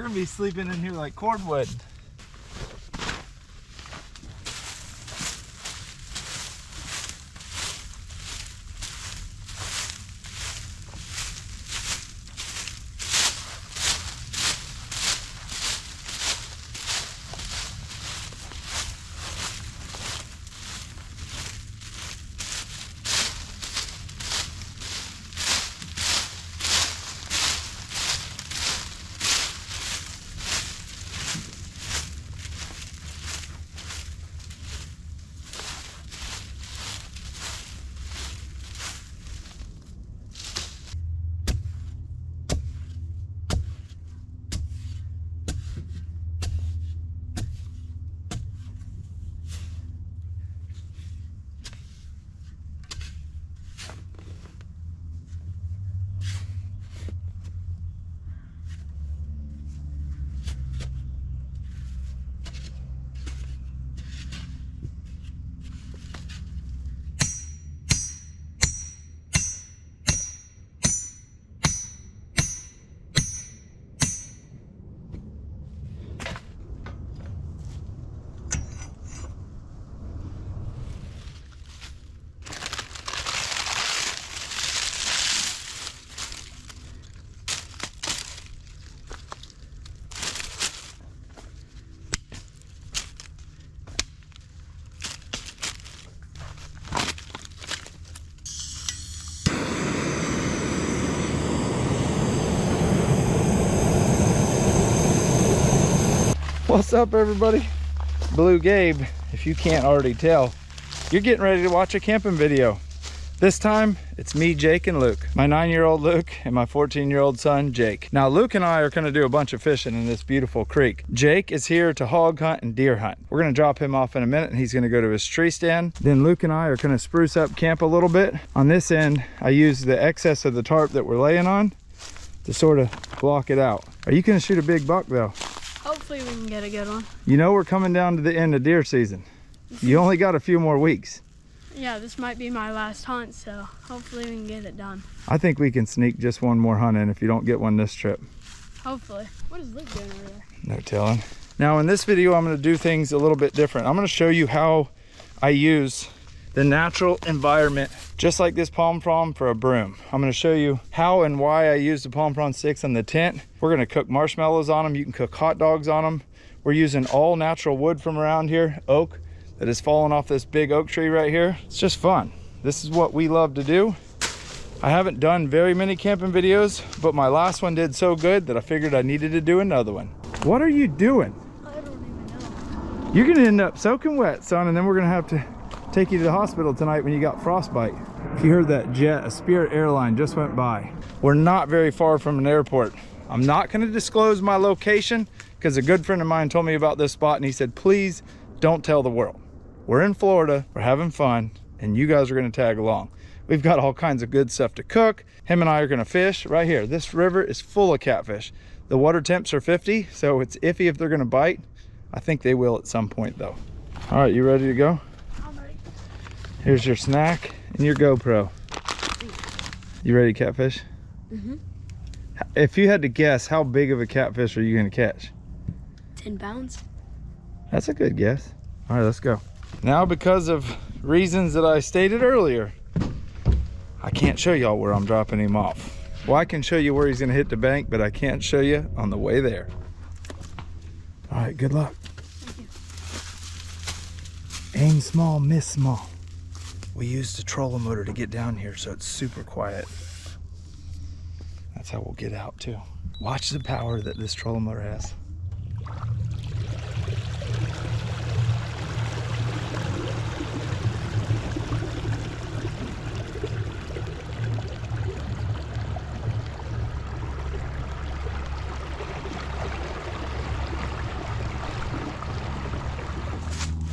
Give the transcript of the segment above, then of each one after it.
gonna be sleeping in here like cordwood. What's up, everybody? BlueGabe. If you can't already tell, you're getting ready to watch a camping video. This time it's me, Jake, and Luke. My 9-year-old Luke and my 14-year-old son, Jake. Now Luke and I are gonna do a bunch of fishing in this beautiful creek. Jake is here to hog hunt and deer hunt. We're gonna drop him off in a minute and he's gonna go to his tree stand. Then Luke and I are gonna spruce up camp a little bit. On this end, I use the excess of the tarp that we're laying on to sort of block it out. Are you gonna shoot a big buck though? Hopefully we can get a good one. You know we're coming down to the end of deer season. You only got a few more weeks. Yeah, this might be my last hunt, so hopefully we can get it done. I think we can sneak just one more hunt in if you don't get one this trip. Hopefully. What is Luke doing over there? No telling. Now in this video, I'm gonna do things a little bit different. I'm gonna show you how I use the natural environment, just like this palm frond for a broom. I'm gonna show you how and why I use the palm frond sticks on the tent. We're gonna cook marshmallows on them. You can cook hot dogs on them. We're using all natural wood from around here, oak, that is falling off this big oak tree right here. It's just fun. This is what we love to do. I haven't done very many camping videos, but my last one did so good that I figured I needed to do another one. What are you doing? I don't even know. You're gonna end up soaking wet, son, and then we're gonna have to take you to the hospital tonight when you got frostbite. If you heard that jet, a Spirit airline just went by. We're not very far from an airport. I'm not gonna disclose my location because a good friend of mine told me about this spot and he said, please don't tell the world. We're in Florida, we're having fun, and you guys are gonna tag along. We've got all kinds of good stuff to cook. Him and I are gonna fish right here. This river is full of catfish. The water temps are 50, so it's iffy if they're gonna bite. I think they will at some point though. All right, you ready to go? I'm ready. Here's your snack and your GoPro. You ready to catfish? Mm-hmm. If you had to guess, how big of a catfish are you gonna catch? 10 pounds. That's a good guess. All right, let's go. Now, because of reasons that I stated earlier, I can't show y'all where I'm dropping him off. Well, I can show you where he's gonna hit the bank, but I can't show you on the way there. All right, good luck. Thank you. Aim small, miss small. We used a trolling motor to get down here, so it's super quiet. That's how we'll get out too. Watch the power that this trolling motor has.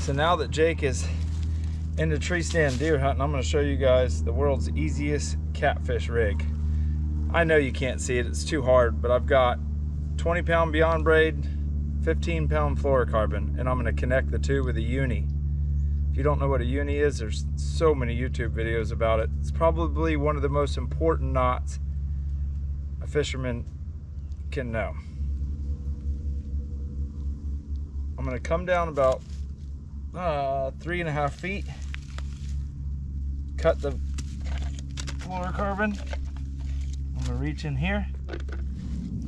So now that Jake is into tree stand deer hunting, I'm going to show you guys the world's easiest catfish rig. I know you can't see it, it's too hard, but I've got 20-pound Beyond braid, 15-pound fluorocarbon, and I'm going to connect the two with a uni. If you don't know what a uni is, there's so many YouTube videos about it. It's probably one of the most important knots a fisherman can know. I'm gonna come down about 3.5 feet, cut the fluorocarbon. I'm gonna reach in here.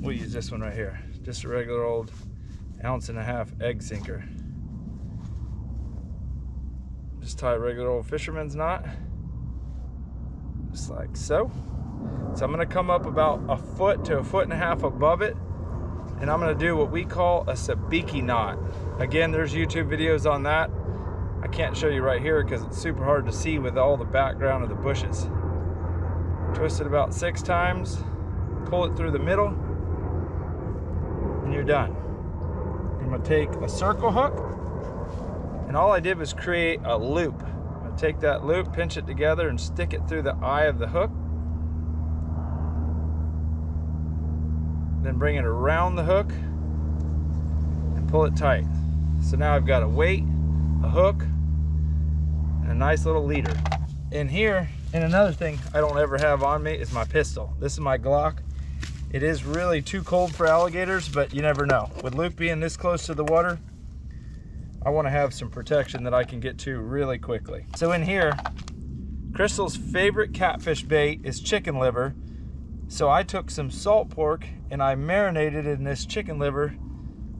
We'll use this one right here. Just a regular old 1.5-ounce egg sinker. Just tie a regular old fisherman's knot, just like so. So I'm gonna come up about 1 foot to 1.5 foot above it, and I'm gonna do what we call a sabiki knot. Again, there's YouTube videos on that. I can't show you right here because it's super hard to see with all the background of the bushes. Twist it about 6 times, pull it through the middle, and you're done. I'm gonna take a circle hook, and all I did was create a loop. I'm gonna take that loop, pinch it together, and stick it through the eye of the hook. Then bring it around the hook and pull it tight. So now I've got a weight, a hook, and a nice little leader. In here, and another thing I don't ever have on me is my pistol. This is my Glock. It is really too cold for alligators, but you never know. With Luke being this close to the water, I want to have some protection that I can get to really quickly. So in here, Crystal's favorite catfish bait is chicken liver. So I took some salt pork and I marinated in this chicken liver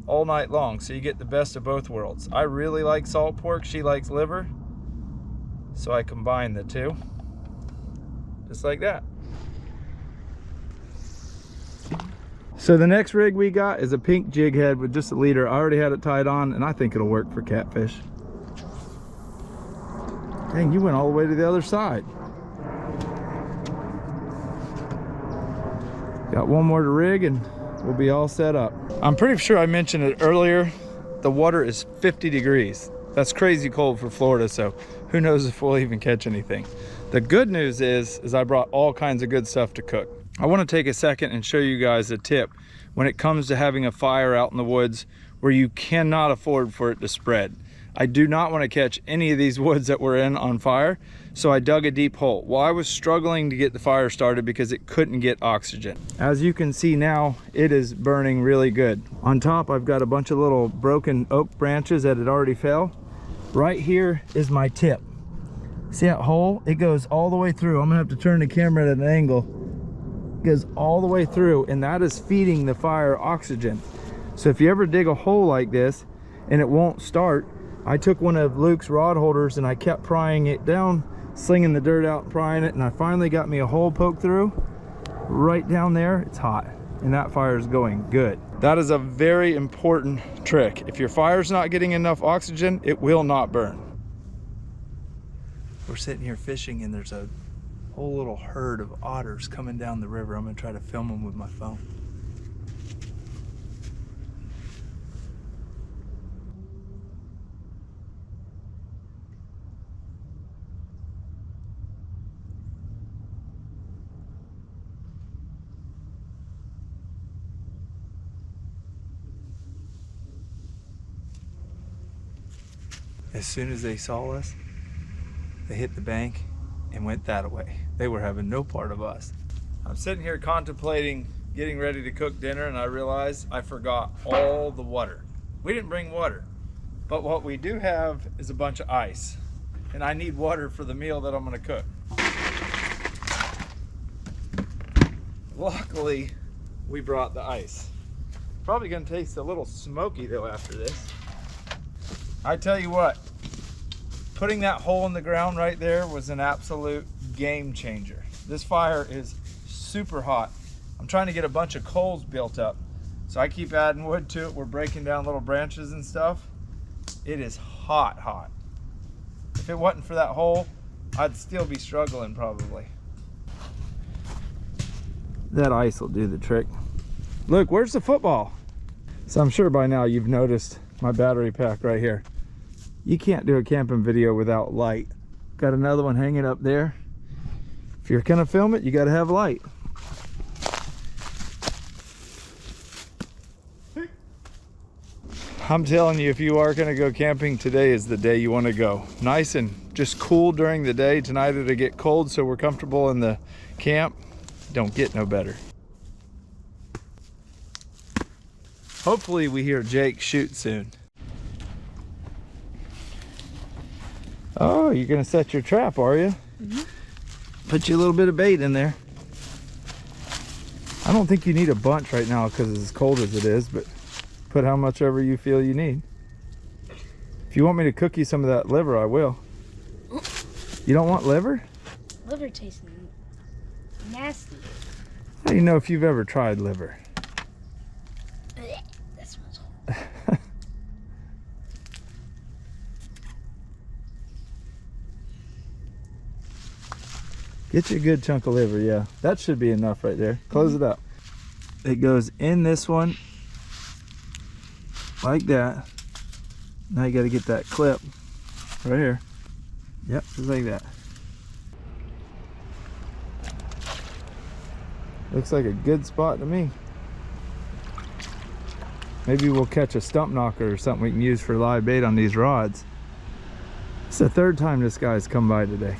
all night long, so you get the best of both worlds. I really like salt pork, she likes liver, so I combined the two, just like that. So the next rig we got is a pink jig head with just a leader. I already had it tied on, and I think it'll work for catfish. Dang, you went all the way to the other side. Got one more to rig and we'll be all set up. I'm pretty sure I mentioned it earlier, the water is 50 degrees. That's crazy cold for Florida, so who knows if we'll even catch anything. The good news is I brought all kinds of good stuff to cook. I want to take a second and show you guys a tip when it comes to having a fire out in the woods where you cannot afford for it to spread. I do not want to catch any of these woods that we're in on fire, so I dug a deep hole. Well, I was struggling to get the fire started because it couldn't get oxygen. As you can see now, it is burning really good. On top, I've got a bunch of little broken oak branches that had already fell. Right here is my tip. See that hole? It goes all the way through. I'm gonna have to turn the camera at an angle. It goes all the way through, and that is feeding the fire oxygen. So if you ever dig a hole like this and it won't start, I took one of Luke's rod holders and I kept prying it down, slinging the dirt out and prying it, and I finally got me a hole poked through. Right down there, it's hot, and that fire is going good. That is a very important trick. If your fire's not getting enough oxygen, it will not burn. We're sitting here fishing and there's a whole little herd of otters coming down the river. I'm gonna try to film them with my phone. As soon as they saw us, they hit the bank and went that way. They were having no part of us. I'm sitting here contemplating getting ready to cook dinner, and I realized I forgot all the water. We didn't bring water, but what we do have is a bunch of ice, and I need water for the meal that I'm gonna cook. Luckily, we brought the ice. Probably gonna taste a little smoky though after this. I tell you what, putting that hole in the ground right there was an absolute game changer. This fire is super hot. I'm trying to get a bunch of coals built up, so I keep adding wood to it. We're breaking down little branches and stuff. It is hot, hot. If it wasn't for that hole, I'd still be struggling probably. That ice will do the trick. Look, where's the football? So I'm sure by now you've noticed my battery pack right here. You can't do a camping video without light. Got another one hanging up there. If you're gonna film it, you gotta have light. I'm telling you, if you are gonna go camping, today is the day you wanna go. Nice and just cool during the day. Tonight it'll get cold, so we're comfortable in the camp. Don't get no better. Hopefully we hear Jake shoot soon. Oh, you're gonna set your trap, are you? Put you a little bit of bait in there. I don't think you need a bunch right now because it's as cold as it is, but put how much ever you feel you need. If you want me to cook you some of that liver, I will. You don't want liver? Liver tastes nasty. How do you know if you've ever tried liver? That smells horrible. Get you a good chunk of liver, yeah. That should be enough right there. Close it up. It goes in this one, like that. Now you gotta get that clip right here. Yep, just like that. Looks like a good spot to me. Maybe we'll catch a stump knocker or something we can use for live bait on these rods. It's the third time this guy's come by today.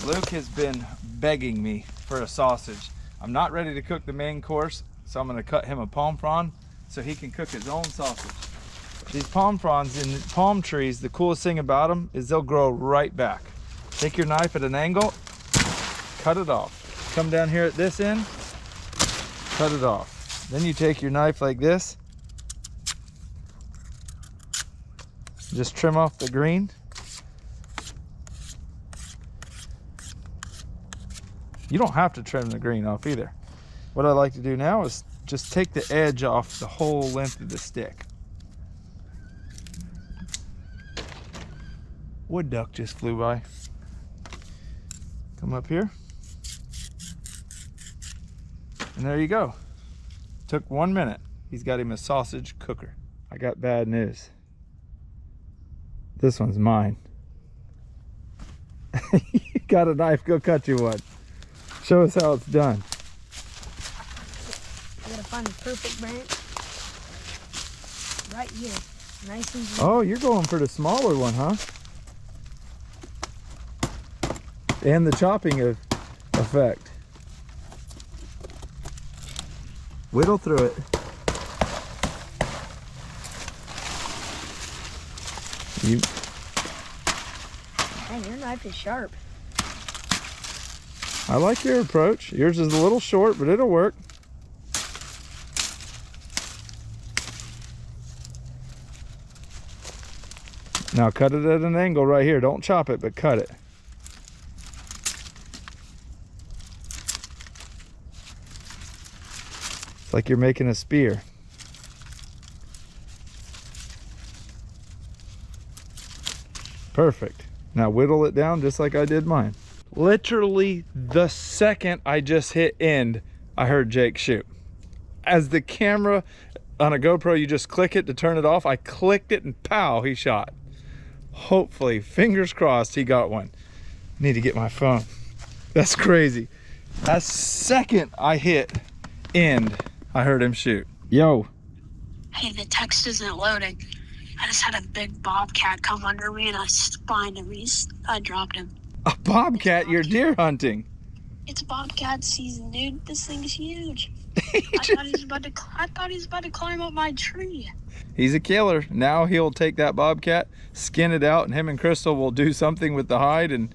Luke has been begging me for a sausage. I'm not ready to cook the main course, so I'm gonna cut him a palm frond so he can cook his own sausage. These palm fronds in palm trees, the coolest thing about them is they'll grow right back. Take your knife at an angle, cut it off. Come down here at this end, cut it off. Then you take your knife like this, just trim off the green. You don't have to trim the green off either. What I like to do now is just take the edge off the whole length of the stick. Wood duck just flew by. Come up here. And there you go. Took 1 minute. He's got him a sausage cooker. I got bad news. This one's mine. You got a knife, go cut you one. Show us how it's done. I gotta find the perfect branch. Right here. Nice and easy. Oh, you're going for the smaller one, huh? And the chopping effect. Whittle through it. Dang, your knife is sharp. I like your approach. Yours is a little short, but it'll work. Now cut it at an angle right here. Don't chop it, but cut it. It's like you're making a spear. Perfect. Now whittle it down just like I did mine. Literally the second I just hit end, I heard Jake shoot. As the camera on a GoPro, you just click it to turn it off. I clicked it and pow, he shot. Hopefully, fingers crossed, he got one. Need to get my phone. That's crazy. As second I hit end, I heard him shoot. Yo. Hey, the text isn't loading. I just had a big bobcat come under me and I spined him. I dropped him. A bobcat? You're deer hunting. It's bobcat season, dude. This thing's huge. I thought he was about to climb up my tree. He's a killer. Now he'll take that bobcat, skin it out, and him and Crystal will do something with the hide. And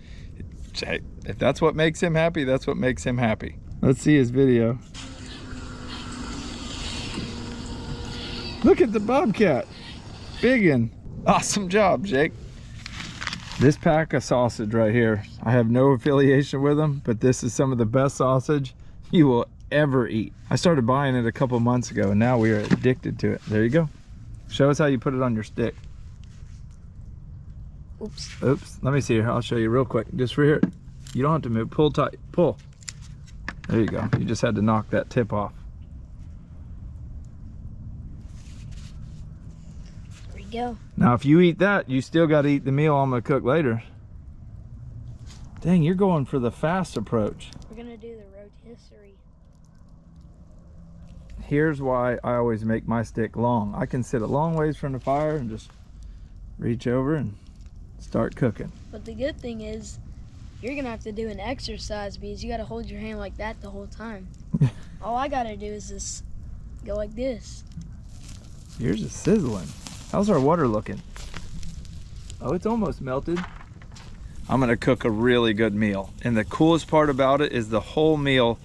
if that's what makes him happy, that's what makes him happy. Let's see his video. Look at the bobcat. Biggin. Awesome job, Jake. This pack of sausage right here, I have no affiliation with them, but this is some of the best sausage you will ever eat. I started buying it a couple months ago and now we are addicted to it. There you go. Show us how you put it on your stick. Oops. Oops. Let me see here. I'll show you real quick. Just right here. You don't have to move. Pull tight. Pull. There you go. You just had to knock that tip off. There we go. Now if you eat that, you still got to eat the meal I'm going to cook later. Dang, you're going for the fast approach. We're going to do the rotisserie. Here's why I always make my stick long. I can sit a long ways from the fire and just reach over and start cooking. But the good thing is, you're going to have to do an exercise because you got to hold your hand like that the whole time. All I got to do is just go like this. Yours is sizzling. How's our water looking? Oh, it's almost melted. I'm gonna cook a really good meal. And the coolest part about it is the whole meal,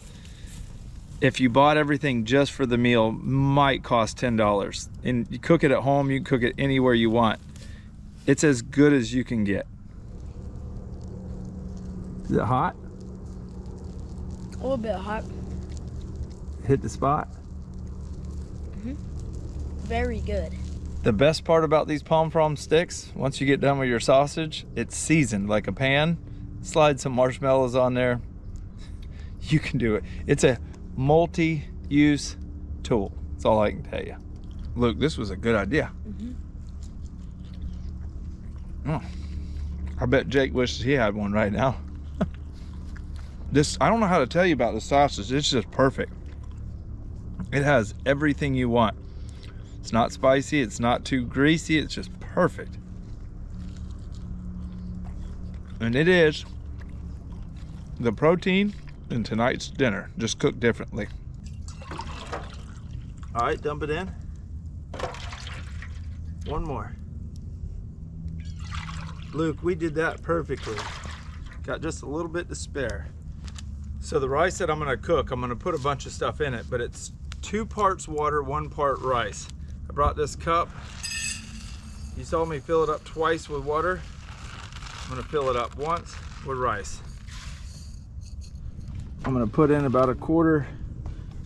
if you bought everything just for the meal, might cost $10. And you cook it at home, you can cook it anywhere you want. It's as good as you can get. Is it hot? A little bit hot. Hit the spot? Very good. The best part about these palm frond sticks, once you get done with your sausage, it's seasoned like a pan. Slide some marshmallows on there. You can do it. It's a multi-use tool. That's all I can tell you. Luke, this was a good idea. I bet Jake wishes he had one right now. This, I don't know how to tell you about the sausage. It's just perfect. It has everything you want. It's not spicy, it's not too greasy, it's just perfect. And it is the protein in tonight's dinner, just cooked differently. All right, dump it in. One more. Luke, we did that perfectly. Got just a little bit to spare. So the rice that I'm gonna cook, I'm gonna put a bunch of stuff in it, but it's 2 parts water, 1 part rice. I brought this cup. You saw me fill it up twice with water. I'm gonna fill it up once with rice. I'm gonna put in about a 1/4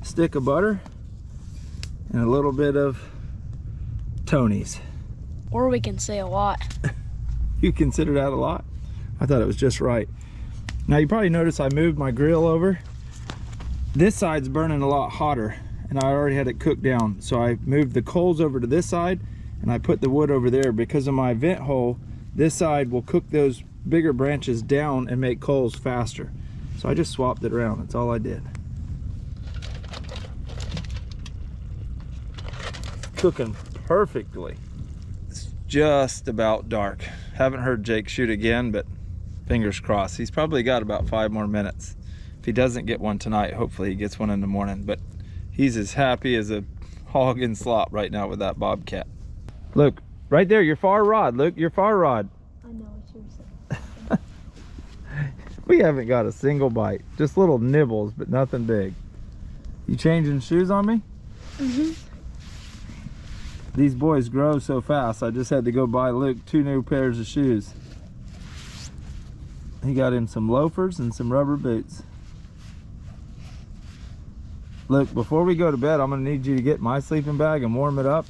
stick of butter and a little bit of Tony's. Or we can say a lot. You consider that a lot? I thought it was just right. Now you probably noticed I moved my grill over. This side's burning a lot hotter and I already had it cooked down. So I moved the coals over to this side and I put the wood over there. Because of my vent hole, this side will cook those bigger branches down and make coals faster. So I just swapped it around, that's all I did. Cooking perfectly. It's just about dark. Haven't heard Jake shoot again, but fingers crossed. He's probably got about 5 more minutes. If he doesn't get one tonight, hopefully he gets one in the morning. But he's as happy as a hog in slop right now with that bobcat. Look, right there, your far rod. Look, your far rod. I know what you're saying. We haven't got a single bite. Just little nibbles, but nothing big. You changing shoes on me? These boys grow so fast, I just had to go buy Luke 2 new pairs of shoes. He got him some loafers and some rubber boots. Look, before we go to bed, I'm gonna need you to get my sleeping bag and warm it up.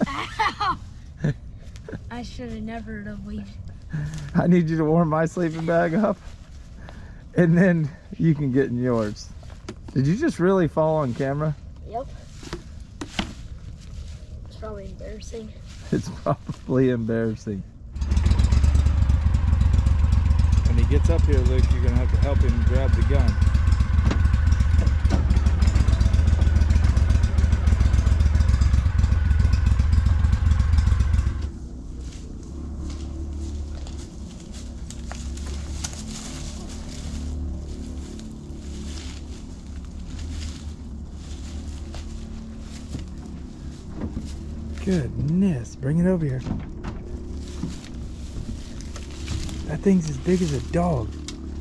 Ow! I should have never believed. I need you to warm my sleeping bag up, and then you can get in yours. Did you just really fall on camera? Yep. It's probably embarrassing. It's probably embarrassing. When he gets up here, Luke, you're gonna have to help him grab the gun. Goodness, bring it over here. That thing's as big as a dog.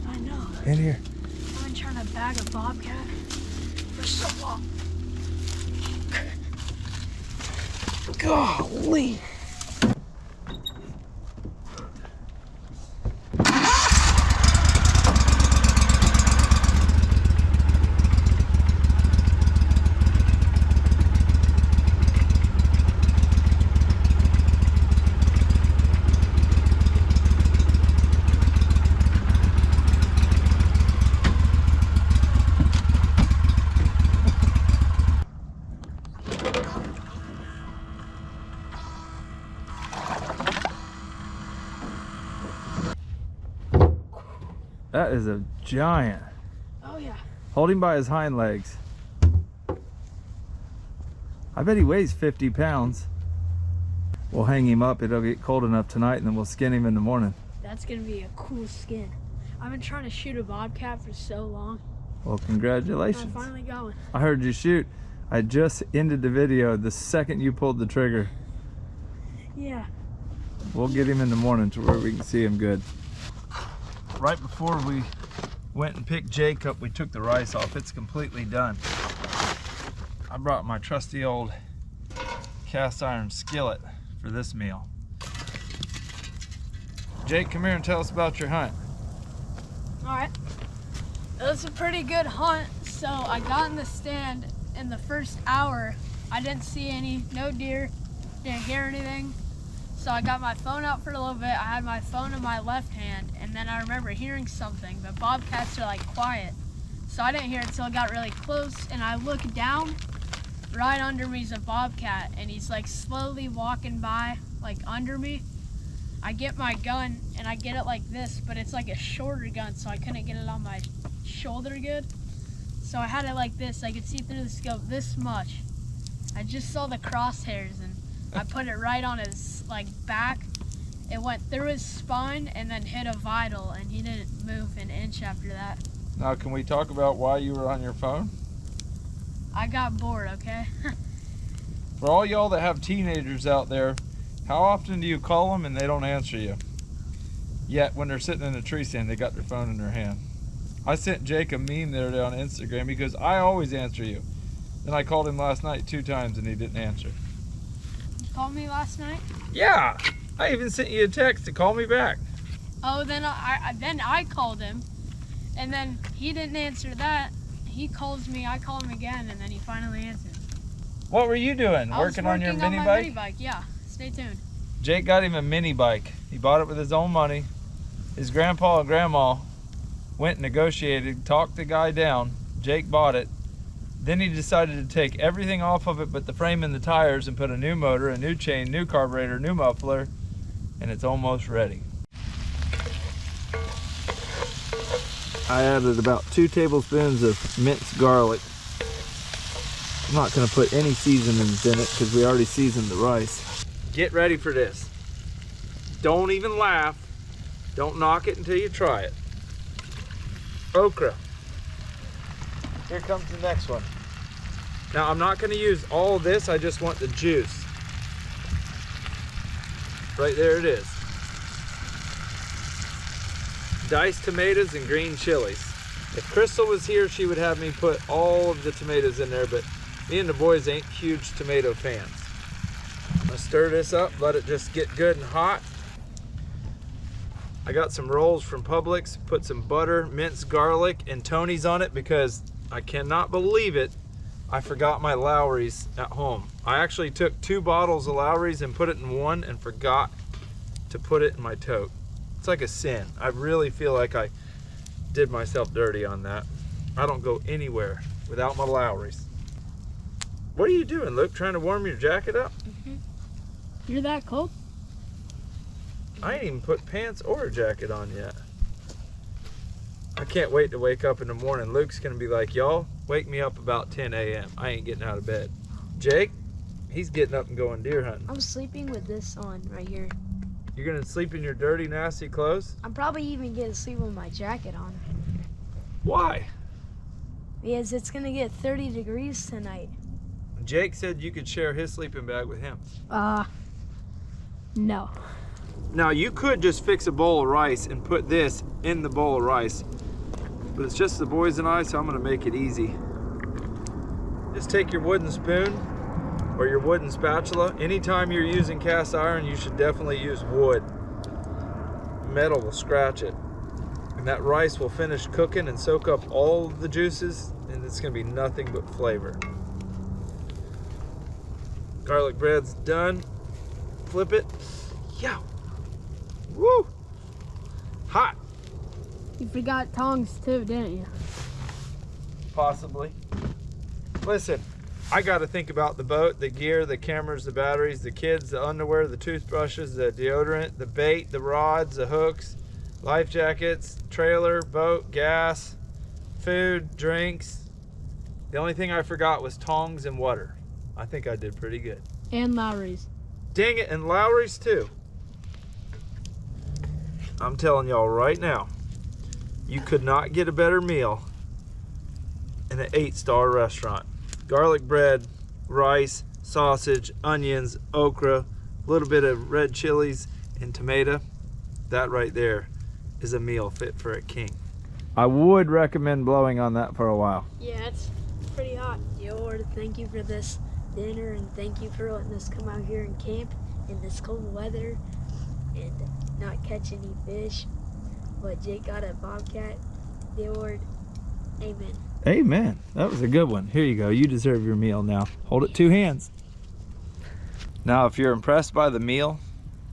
I know. In here. I've been trying to bag a bobcat for so long. Golly. That is a giant. Oh yeah. Hold him by his hind legs. I bet he weighs 50 pounds. We'll hang him up. It'll get cold enough tonight and then we'll skin him in the morning. That's gonna be a cool skin. I've been trying to shoot a bobcat for so long. Well, congratulations. I finally got one. I heard you shoot. I just ended the video the second you pulled the trigger. Yeah. We'll get him in the morning to where we can see him good. Right before we went and picked Jake up, we took the rice off. It's completely done. I brought my trusty old cast iron skillet for this meal. Jake, come here and tell us about your hunt. All right. It was a pretty good hunt. So I got in the stand in the first hour. I didn't see no deer, didn't hear anything. So I got my phone out for a little bit. I had my phone in my left hand, and then I remember hearing something, but bobcats are like quiet. So I didn't hear it until it got really close, and I look down, right under me is a bobcat, and he's like slowly walking by, like under me. I get my gun, and I get it like this, but it's like a shorter gun, so I couldn't get it on my shoulder good. So I had it like this. I could see through the scope this much. I just saw the crosshairs, and I put it right on his like back. It went through his spine and then hit a vital, and he didn't move an inch after that. Now, can we talk about why you were on your phone? I got bored, okay? For all y'all that have teenagers out there, how often do you call them and they don't answer you? Yet when they're sitting in a tree stand, they got their phone in their hand. I sent Jake a meme the other day on Instagram because I always answer you. Then I called him last night 2 times and he didn't answer. You called me last night? Yeah, I even sent you a text to call me back. Oh, then I called him, and then he didn't answer that. He calls me, I call him again, and then he finally answered. What were you doing? Working on your mini my bike? mini bike, yeah. Stay tuned. Jake got him a mini bike. He bought it with his own money. His grandpa and grandma went and negotiated, talked the guy down. Jake bought it. Then he decided to take everything off of it but the frame and the tires and put a new motor, a new chain, new carburetor, new muffler, and it's almost ready. I added about 2 tablespoons of minced garlic. I'm not going to put any seasonings in it because we already seasoned the rice. Get ready for this. Don't even laugh. Don't knock it until you try it. Okra. Here comes the next one. Now I'm not going to use all of this, I just want the juice. Right there it is. Diced tomatoes and green chilies. If Crystal was here, she would have me put all of the tomatoes in there, but me and the boys ain't huge tomato fans. I'm gonna stir this up, let it just get good and hot. I got some rolls from Publix, put some butter, minced garlic, and Tony's on it because I cannot believe it, I forgot my Lowry's at home. I actually took 2 bottles of Lowry's and put it in one and forgot to put it in my tote. It's like a sin. I really feel like I did myself dirty on that. I don't go anywhere without my Lowry's. What are you doing, Luke? Trying to warm your jacket up? Mm-hmm. You're that cold? I ain't even put pants or a jacket on yet. I can't wait to wake up in the morning. Luke's gonna be like, y'all, wake me up about 10 a.m. I ain't getting out of bed. Jake, he's getting up and going deer hunting. I'm sleeping with this on right here. You're gonna sleep in your dirty, nasty clothes? I'm probably even gonna sleep with my jacket on. Why? Because it's gonna get 30 degrees tonight. Jake said you could share his sleeping bag with him. No. Now you could just fix a bowl of rice and put this in the bowl of rice, but it's just the boys and I, so I'm gonna make it easy. Just take your wooden spoon or your wooden spatula. Anytime you're using cast iron, you should definitely use wood. Metal will scratch it. And that rice will finish cooking and soak up all of the juices, and it's gonna be nothing but flavor. Garlic bread's done. Flip it. Yeah. Woo! Hot. You forgot tongs too, didn't you? Possibly. Listen, I got to think about the boat, the gear, the cameras, the batteries, the kids, the underwear, the toothbrushes, the deodorant, the bait, the rods, the hooks, life jackets, trailer, boat, gas, food, drinks. The only thing I forgot was tongs and water. I think I did pretty good. And Lowry's. Dang it, and Lowry's too. I'm telling y'all right now, you could not get a better meal in an 8-star restaurant. Garlic bread, rice, sausage, onions, okra, a little bit of red chilies and tomato. That right there is a meal fit for a king. I would recommend blowing on that for a while. Yeah, it's pretty hot. Lord, thank you for this dinner, and thank you for letting us come out here and camp in this cold weather and not catch any fish. But Jake got a bobcat. Lord, amen. Amen. That was a good one. Here you go. You deserve your meal now. Hold it 2 hands. Now, if you're impressed by the meal,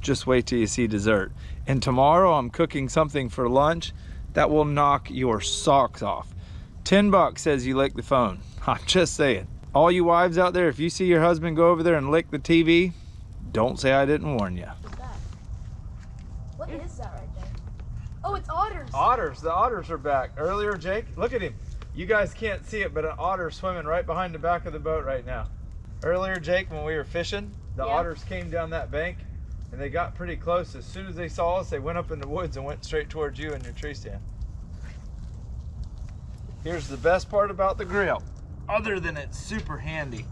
just wait till you see dessert. And tomorrow I'm cooking something for lunch that will knock your socks off. $10 says you lick the phone. I'm just saying. All you wives out there, if you see your husband go over there and lick the TV, don't say I didn't warn you. What's that? What is that right there? Oh, it's otters. Otters. The otters are back. Earlier, Jake, look at him. You guys can't see it, but an otter swimming right behind the back of the boat right now. Earlier, Jake, when we were fishing, the otters came down that bank and they got pretty close. As soon as they saw us, they went up in the woods and went straight towards you and your tree stand. Here's the best part about the grill, other than it's super handy.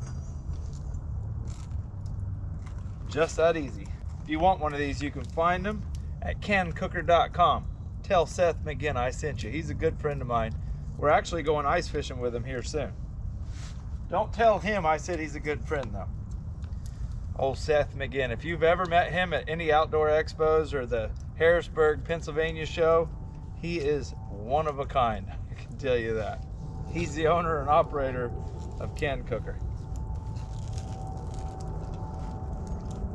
Just that easy. If you want one of these, you can find them at cancooker.com. Tell Seth McGinn I sent you. He's a good friend of mine. We're actually going ice fishing with him here soon. Don't tell him I said he's a good friend though. Old Seth McGinn. If you've ever met him at any outdoor expos or the Harrisburg, Pennsylvania show, he is one of a kind. I can tell you that. He's the owner and operator of Can Cooker.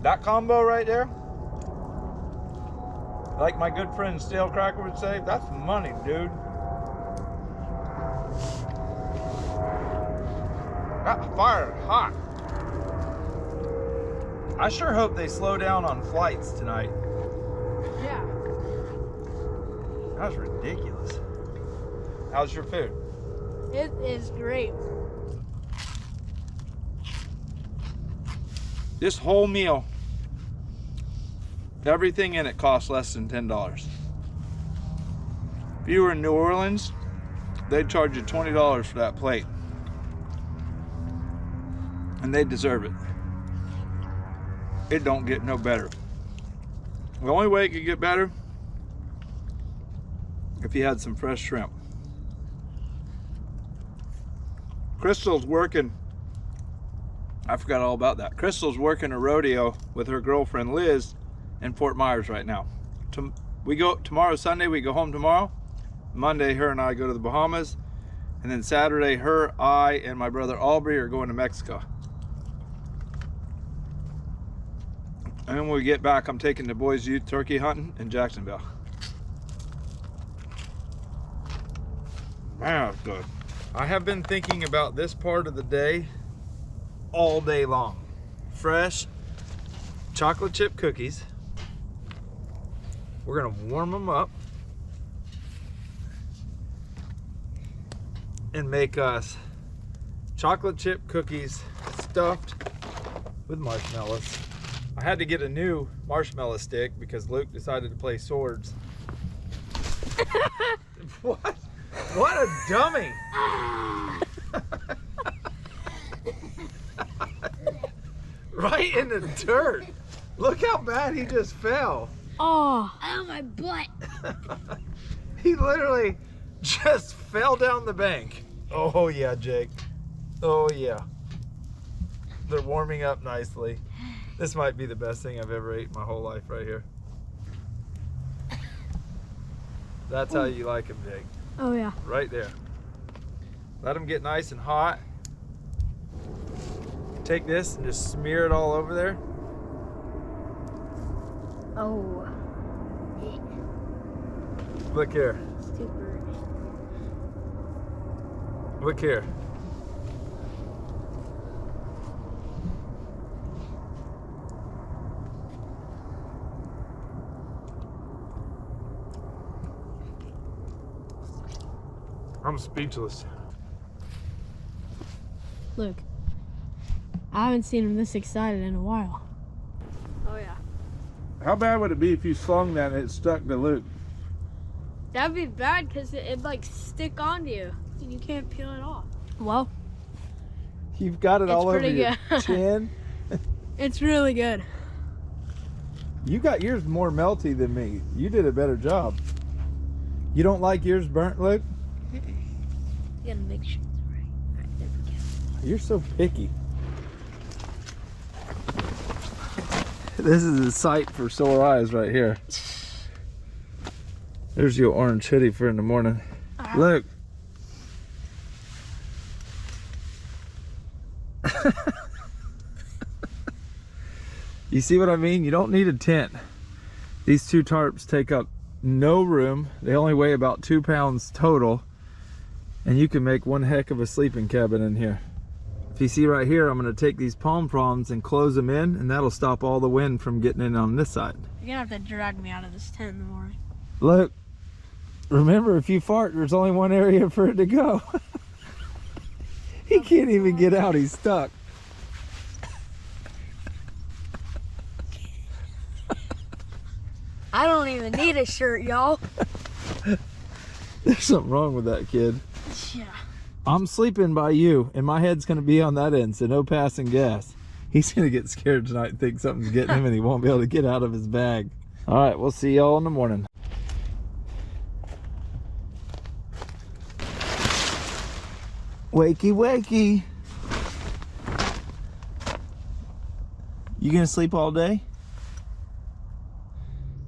That combo right there, like my good friend Stale Cracker would say, that's money, dude. That fire is hot. I sure hope they slow down on flights tonight. Yeah. That was ridiculous. How's your food? It is great. This whole meal, everything in it costs less than $10. If you were in New Orleans, they'd charge you $20 for that plate. And they deserve it. It don't get no better. The only way it could get better, if you had some fresh shrimp. Crystal's working, I forgot all about that. Crystal's working a rodeo with her girlfriend Liz in Fort Myers right now. We go tomorrow, Sunday, we go home tomorrow. Monday, her and I go to the Bahamas. And then Saturday, her, I, and my brother Aubrey are going to Mexico. And then when we get back, I'm taking the boys youth turkey hunting in Jacksonville. Man, that's good. I have been thinking about this part of the day all day long. Fresh chocolate chip cookies. We're gonna warm them up and make us chocolate chip cookies stuffed with marshmallows. I had to get a new marshmallow stick because Luke decided to play swords. What? What a dummy! Right in the dirt. Look how bad he just fell. Oh, my butt. He literally just fell down the bank. Oh yeah, Jake. Oh yeah. They're warming up nicely. This might be the best thing I've ever ate in my whole life right here. That's how you like them, Jake. oh yeah. Right there. Let them get nice and hot. Take this and just smear it all over there. Oh. Look here. Super. Look here. I'm speechless. Look, I haven't seen him this excited in a while. Oh yeah. How bad would it be if you slung that and it stuck to Luke? That'd be bad because it'd like stick onto you and you can't peel it off. Well, You've got it It's all over pretty your good. chin. it's really good. You got yours more melty than me. You did a better job. You don't like yours burnt, Luke? You gotta make sure it's right. Alright, there we go. You're so picky. This is a sight for sore eyes right here. There's your orange hoodie for in the morning. Look. You see what I mean? You don't need a tent. These two tarps take up no room. They only weigh about 2 pounds total. And you can make one heck of a sleeping cabin in here. If you see right here, I'm gonna take these palm fronds and close them in, and that'll stop all the wind from getting in on this side. You're gonna have to drag me out of this tent in the morning. Look, remember, if you fart, there's only one area for it to go. He can't even get out, he's stuck. I don't even need a shirt, y'all. There's something wrong with that kid. Yeah. I'm sleeping by you, and my head's gonna be on that end, so no passing gas. He's gonna get scared tonight and think something's getting him and he won't be able to get out of his bag. All right, we'll see y'all in the morning. Wakey, wakey. You gonna sleep all day?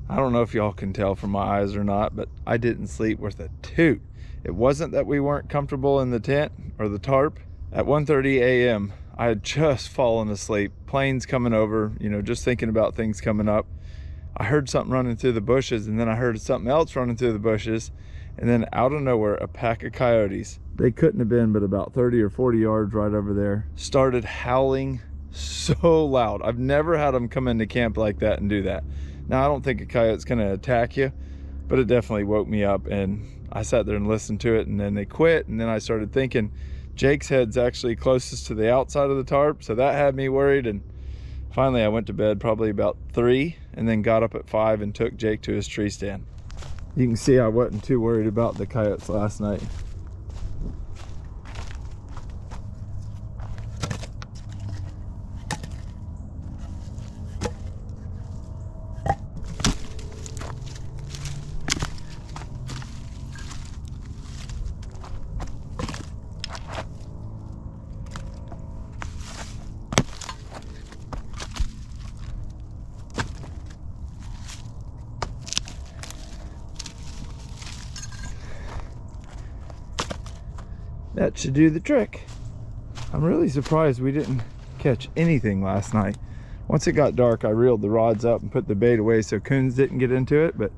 I don't know if y'all can tell from my eyes or not, but I didn't sleep worth a toot. It wasn't that we weren't comfortable in the tent or the tarp. At 1:30 a.m., I had just fallen asleep. Planes coming over, you know, just thinking about things coming up. I heard something running through the bushes, and then I heard something else running through the bushes, and then out of nowhere, a pack of coyotes. They couldn't have been but about 30 or 40 yards right over there. Started howling so loud. I've never had them come into camp like that and do that. Now, I don't think a coyote's gonna attack you, but it definitely woke me up, and I sat there and listened to it, and then they quit, and then I started thinking, Jake's head's actually closest to the outside of the tarp, so that had me worried, and finally I went to bed probably about 3, and then got up at 5 and took Jake to his tree stand. You can see I wasn't too worried about the coyotes last night. That should do the trick. I'm really surprised we didn't catch anything last night. Once it got dark, I reeled the rods up and put the bait away so coons didn't get into it, but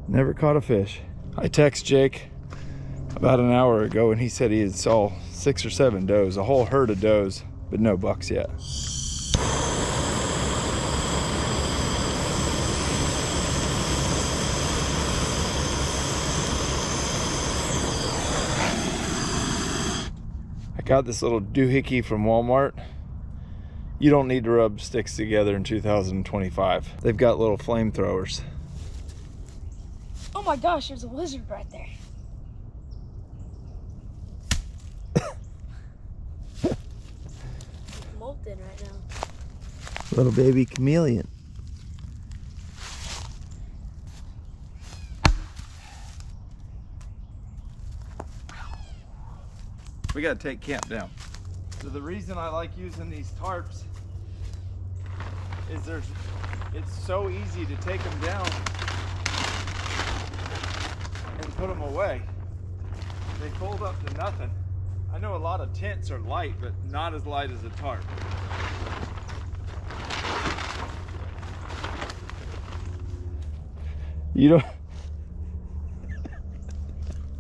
never caught a fish. I texted Jake about an hour ago, and he said he had saw 6 or 7 does, a whole herd of does, but no bucks yet. I got this little doohickey from Walmart. You don't need to rub sticks together in 2025. They've got little flamethrowers. Oh my gosh, there's a lizard right there. Molting right now. Little baby chameleon. We gotta take camp down. So the reason I like using these tarps is it's so easy to take them down and put them away. They fold up to nothing. I know a lot of tents are light, but not as light as a tarp. You don't.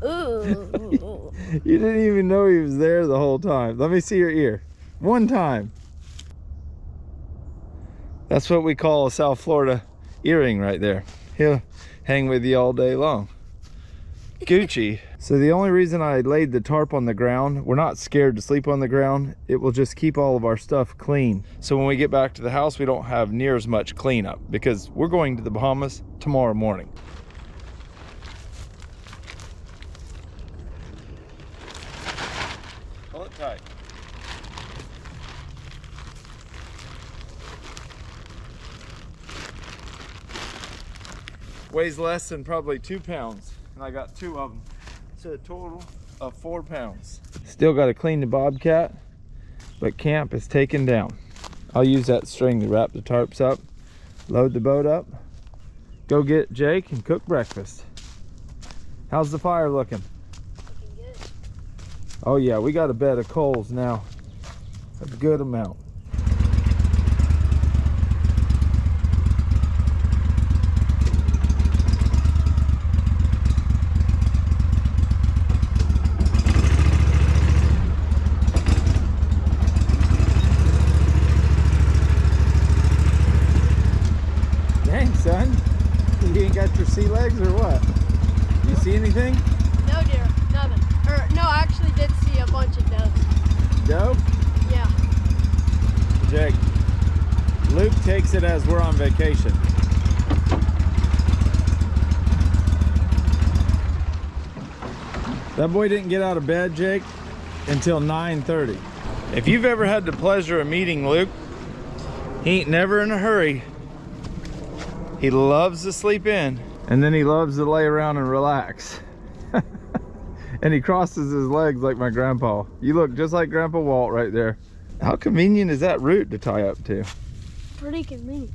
Ooh. You didn't even know he was there the whole time. Let me see your ear. One time. That's what we call a South Florida earring right there. He'll hang with you all day long. Gucci. So the only reason I laid the tarp on the ground, we're not scared to sleep on the ground. It will just keep all of our stuff clean. So when we get back to the house, we don't have near as much cleanup because we're going to the Bahamas tomorrow morning. Pull it tight. weighs less than probably 2 pounds, and I got 2 of them. So a total of 4 pounds. Still got to clean the Bobcat, but camp is taken down. I'll use that string to wrap the tarps up, load the boat up, go get Jake and cook breakfast. How's the fire looking? Looking good. Oh yeah, we got a bed of coals now. A good amount. Dang, son. You ain't got your sea legs or what? You see anything? No deer, nothing. Or no, I actually did see a bunch of doves. Dove? Yeah. Jake, Luke takes it as we're on vacation. That boy didn't get out of bed, Jake, until 9:30. If you've ever had the pleasure of meeting Luke, he ain't never in a hurry. He loves to sleep in, and then he loves to lay around and relax. And he crosses his legs like my grandpa. You look just like Grandpa Walt right there. How convenient is that root to tie up to? Pretty convenient.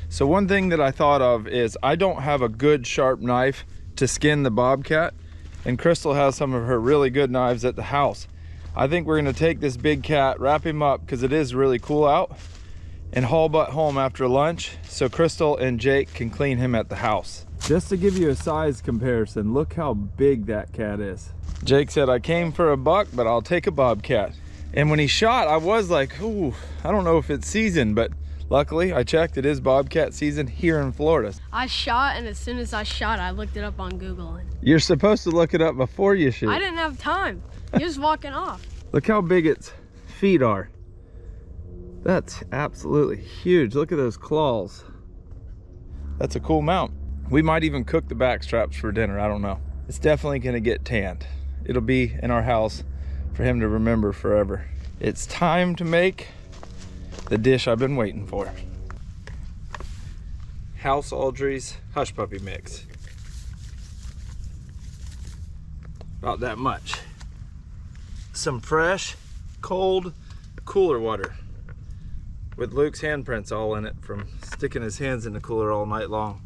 So one thing that I thought of is I don't have a good sharp knife to skin the Bobcat, and Crystal has some of her really good knives at the house. I think we're gonna take this big cat, wrap him up, because it is really cool out, and haul butt home after lunch so Crystal and Jake can clean him at the house. Just to give you a size comparison, look how big that cat is. Jake said, I came for a buck, but I'll take a Bobcat. And when he shot, I was like, ooh, I don't know if it's season, but luckily I checked, it is Bobcat season here in Florida. I shot, and as soon as I shot, I looked it up on Google. And You're supposed to look it up before you shoot. I didn't have time. He was walking off. Look how big its feet are. That's absolutely huge. Look at those claws. That's a cool mount. We might even cook the back straps for dinner, I don't know. It's definitely gonna get tanned. It'll be in our house for him to remember forever. It's time to make the dish I've been waiting for. House Aldry's Hush Puppy Mix. About that much. Some fresh, cold, cooler water with Luke's handprints all in it from sticking his hands in the cooler all night long.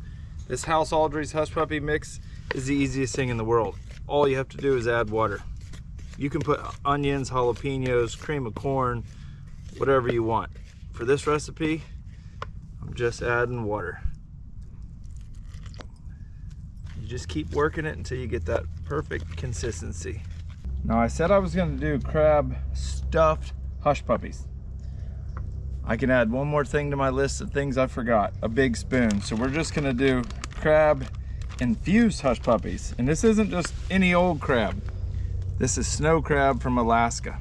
This House Aldry's Hush Puppy Mix is the easiest thing in the world. All you have to do is add water. You can put onions, jalapenos, cream of corn, whatever you want. For this recipe, I'm just adding water. You just keep working it until you get that perfect consistency. Now I said I was gonna do crab stuffed hush puppies. I can add one more thing to my list of things I forgot, a big spoon. So we're just gonna do crab infused hush puppies. And this isn't just any old crab. This is snow crab from Alaska.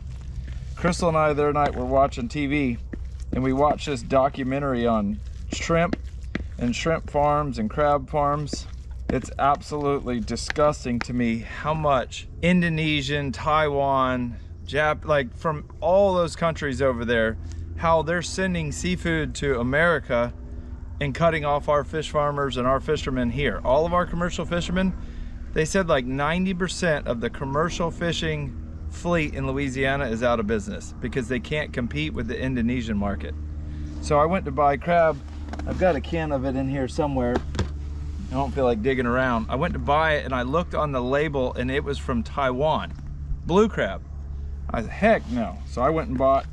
Crystal and I the other night were watching TV, and we watched this documentary on shrimp and shrimp farms and crab farms. It's absolutely disgusting to me how much Indonesian, Taiwan, like from all those countries over there, how they're sending seafood to America and cutting off our fish farmers and our fishermen here. All of our commercial fishermen, they said like 90% of the commercial fishing fleet in Louisiana is out of business because they can't compete with the Indonesian market. So I went to buy crab. I've got a can of it in here somewhere. I don't feel like digging around. I went to buy it and I looked on the label and it was from Taiwan. Blue crab. I said, heck no. So I went and bought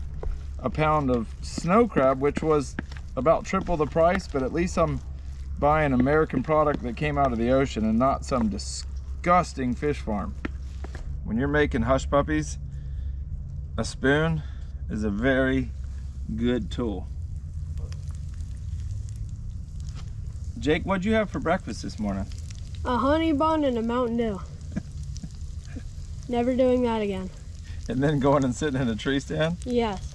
a pound of snow crab, which was about triple the price, but at least I'm buying an American product that came out of the ocean and not some disgusting fish farm. When you're making hush puppies, a spoon is a very good tool. Jake, what'd you have for breakfast this morning? A honey bun and a Mountain Dew. Never doing that again. And then going and sitting in a tree stand? Yes.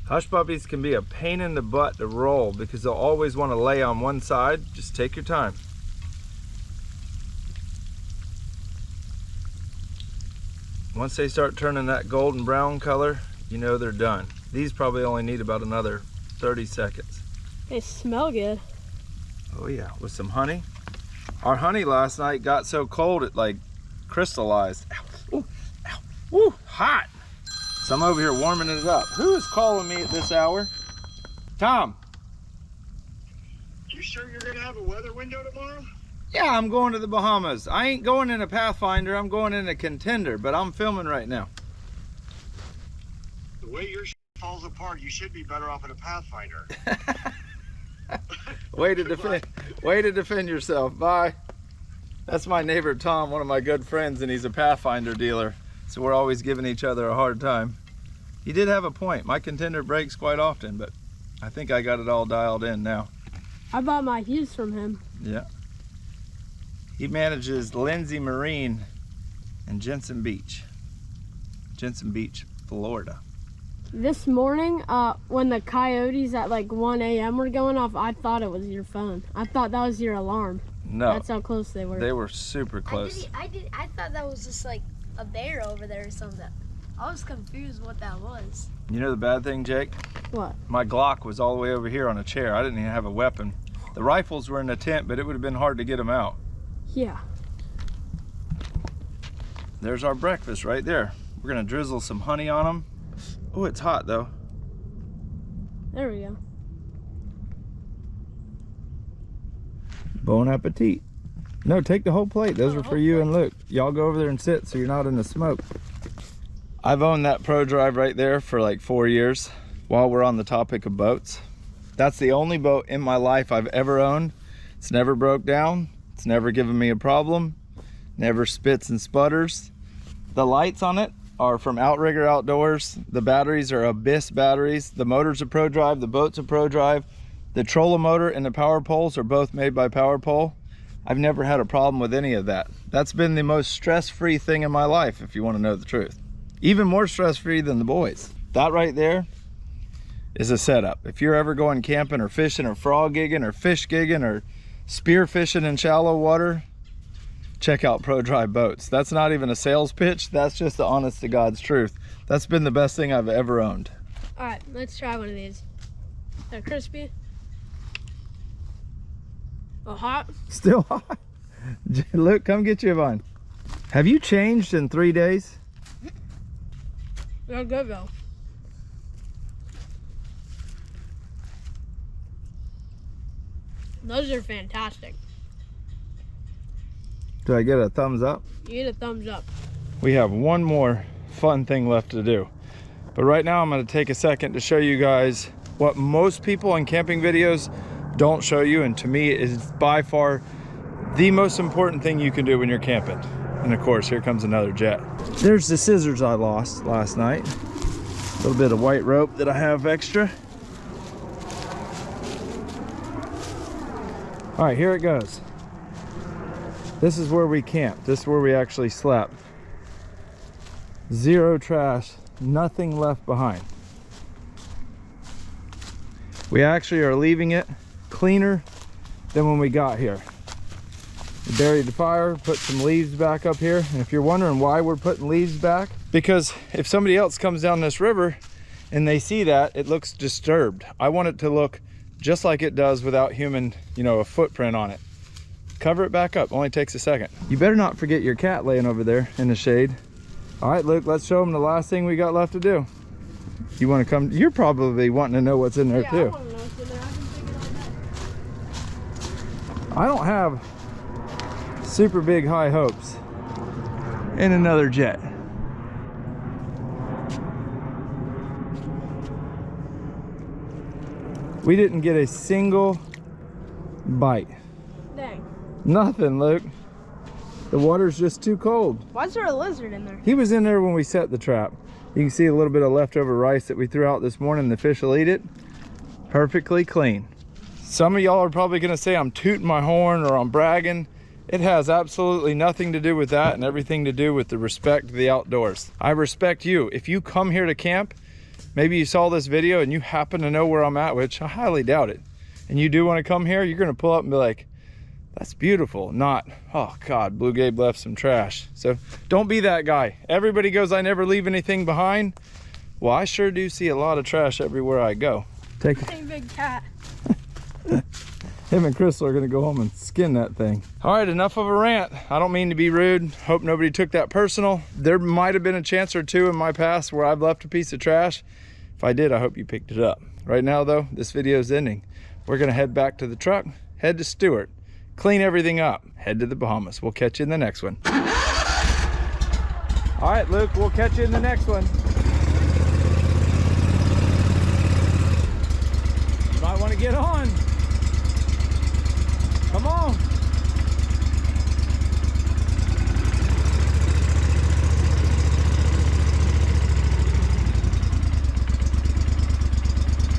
Hush puppies can be a pain in the butt to roll because they'll always want to lay on one side. Just take your time. Once they start turning that golden brown color, you know they're done. These probably only need about another 30 seconds. They smell good. Oh yeah, with some honey. Our honey last night got so cold it like crystallized. Ow, ooh, ow, woo, hot. So I'm over here warming it up. Who is calling me at this hour? Tom. You sure you're gonna have a weather window tomorrow? Yeah, I'm going to the Bahamas. I ain't going in a Pathfinder, I'm going in a Contender, but I'm filming right now. The way your falls apart, you should be better off in a Pathfinder. Way to defend yourself. Bye. That's my neighbor Tom, one of my good friends, and he's a Pathfinder dealer. So we're always giving each other a hard time. He did have a point. My Contender breaks quite often, but I think I got it all dialed in now. I bought my Hughes from him. Yeah. He manages Lindsay Marine in Jensen Beach, Florida. This morning, when the coyotes at like 1 a.m. were going off, I thought it was your phone. I thought that was your alarm. No. That's how close they were. They were super close. I thought that was just like a bear over there or something. I was confused what that was. You know the bad thing, Jake? What? My Glock was all the way over here on a chair. I didn't even have a weapon. The rifles were in the tent, but it would have been hard to get them out. Yeah. There's our breakfast right there. We're gonna drizzle some honey on them. Oh, it's hot though. There we go. Bon appetit. No, take the whole plate. Those are for you and Luke. Y'all go over there and sit so you're not in the smoke. I've owned that Pro Drive right there for like 4 years. While we're on the topic of boats, that's the only boat in my life I've ever owned. It's never broke down. It's never given me a problem. Never spits and sputters. The lights on it are from Outrigger Outdoors. The batteries are Abyss batteries. The motor's a Pro Drive, the boat's a Pro Drive. The trolling motor and the power poles are both made by Power Pole. I've never had a problem with any of that. That's been the most stress-free thing in my life, if you want to know the truth. Even more stress-free than the boys. That right there is a setup. If you're ever going camping or fishing or frog gigging or fish gigging or spear fishing in shallow water, check out Pro Drive boats. That's not even a sales pitch. That's just the honest to God's truth. That's been the best thing I've ever owned. All right, let's try one of these. They're crispy. Oh, hot. Still hot. Look, come get you a vine. Have you changed in 3 days? They're good though. Those are fantastic. Do I get a thumbs up? You get a thumbs up. We have one more fun thing left to do. But right now I'm going to take a second to show you guys what most people in camping videos don't show you, and to me is by far the most important thing you can do when you're camping. And of course, here comes another jet. There's the scissors I lost last night. A little bit of white rope that I have extra. All right, here it goes. This is where we camped. This is where we actually slept. Zero trash, nothing left behind. We actually are leaving it cleaner than when we got here. We buried the fire, put some leaves back up here. And if you're wondering why we're putting leaves back, because if somebody else comes down this river and they see that, it looks disturbed. I want it to look just like it does without human, a footprint on it. Cover it back up, only takes a second. You better not forget your cat laying over there in the shade. All right, Luke, let's show them the last thing we got left to do. You want to come? You're probably wanting to know what's in there too. I want to know what's in there. I can figure it out. I don't have super big high hopes in another jet. We didn't get a single bite. Dang. Nothing, Luke. The water's just too cold. Why is there a lizard in there? He was in there when we set the trap. You can see a little bit of leftover rice that we threw out this morning. The fish will eat it. Perfectly clean. Some of y'all are probably gonna say I'm tooting my horn or I'm bragging. It has absolutely nothing to do with that and everything to do with the respect of the outdoors. I respect you. If you come here to camp, maybe you saw this video and you happen to know where I'm at, which I highly doubt it, and you do want to come here, you're gonna pull up and be like, that's beautiful, not, oh God, BlueGabe left some trash. So don't be that guy. Everybody goes, I never leave anything behind. Well, I sure do see a lot of trash everywhere I go. Hey, big cat. Him and Crystal are gonna go home and skin that thing. All right, enough of a rant. I don't mean to be rude. Hope nobody took that personal. There might have been a chance or two in my past where I've left a piece of trash. If I did, I hope you picked it up. Right now though, this video is ending. We're gonna head back to the truck, head to Stewart, clean everything up, head to the Bahamas. We'll catch you in the next one. All right, Luke, we'll catch you in the next one. You might want to get on. Come on.